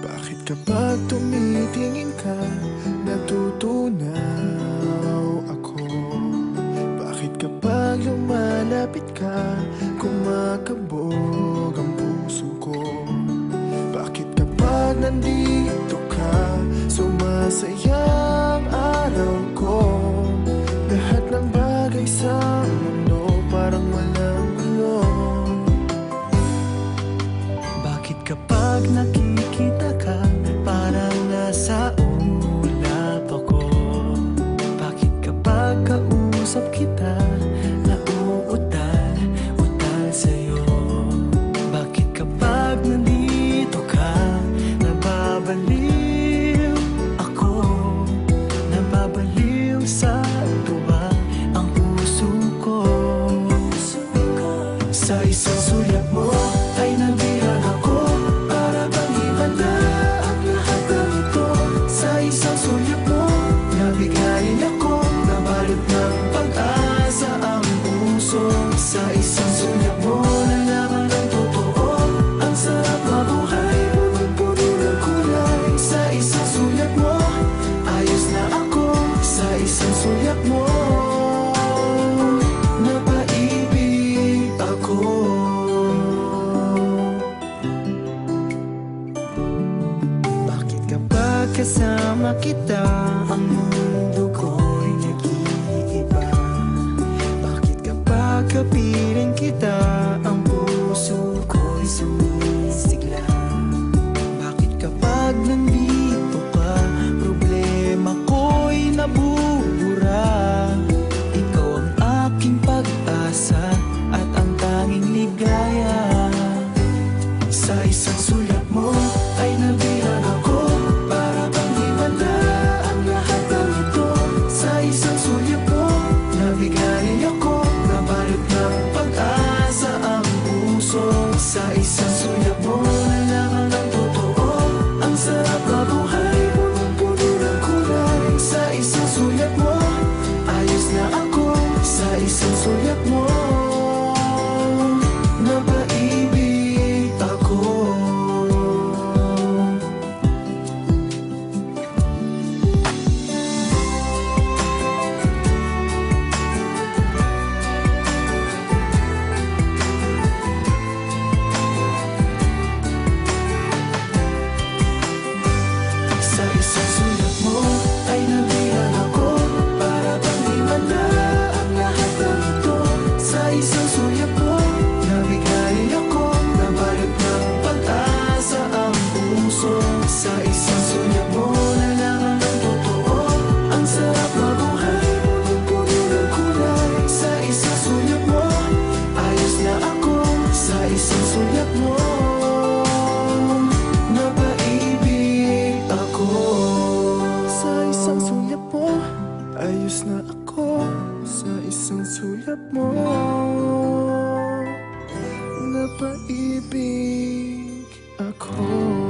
Bakit kapag tumitingin ka, natutunaw ako? Bakit kapag lumalapit ka, kumakabog ang puso ko? Bakit kapag nandito ka, sumasaya ang araw ko? Lahat ng bagay sa mundo parang walang gulo. Bakit kapag nakikita ka, parang nasa ulap ako? Bakit kapag kausap kita, nauutal sa'yo? Bakit kapag nandito ka, nababaliw ako? Nababaliw sa tuwa ang puso ko. Sa isang sulyap mo ay nabihan ako, para bang himanda ang lahat ng ito. Sa isang sulyap mo, nabigayin ako, nabalot ng pag-asa ang puso. Sa isang sulyap mo, nalaman ng totoo, ang sarap mabuhay, punong-puno ng kulay. Sa isang sulyap mo, ayos na ako. Sa isang sulyap mo, napaibig ako. Bakit kapag kasama kita, ang mundo ko'y nag-iiba? Bakit kapag kapiling kita, ang puso ko'y sumisigla? Bakit kapag nandito ka, problema ko'y nabubura? Ikaw ang aking pag-asa at ang tanging ligaya. Sa isang sulyap mo ay nabihan ako, para bang himanda ang lahat ng ito. Sa isang sulyap mo, nabigayin ako, nabalot ng pag-asa ang puso. Sa isang sulyap mo, nalaman ng totoo, ang sarap mabuhay, punong-puno ng kulay. Sa isang sulyap mo, ayos na ako. Sa isang sulyap mo, napaibig ako. Sa isang sulyap mo ay nabihan ako, para bang himanda ang lahat ng ito. Sa isang sulyap mo, nabigayin ako, nabalot ng pag-asa ang puso. Sa isang sulyap mo, nalaman ng totoo, ang sarap mabuhay, punong-puno ng kulay. Sa isang sulyap mo, ayos na ako. Sa isang sulyap mo, napaibig ako. Sa isang sulyap mo, ayos na ako. Sa isang sulyap mo, napaibig ako.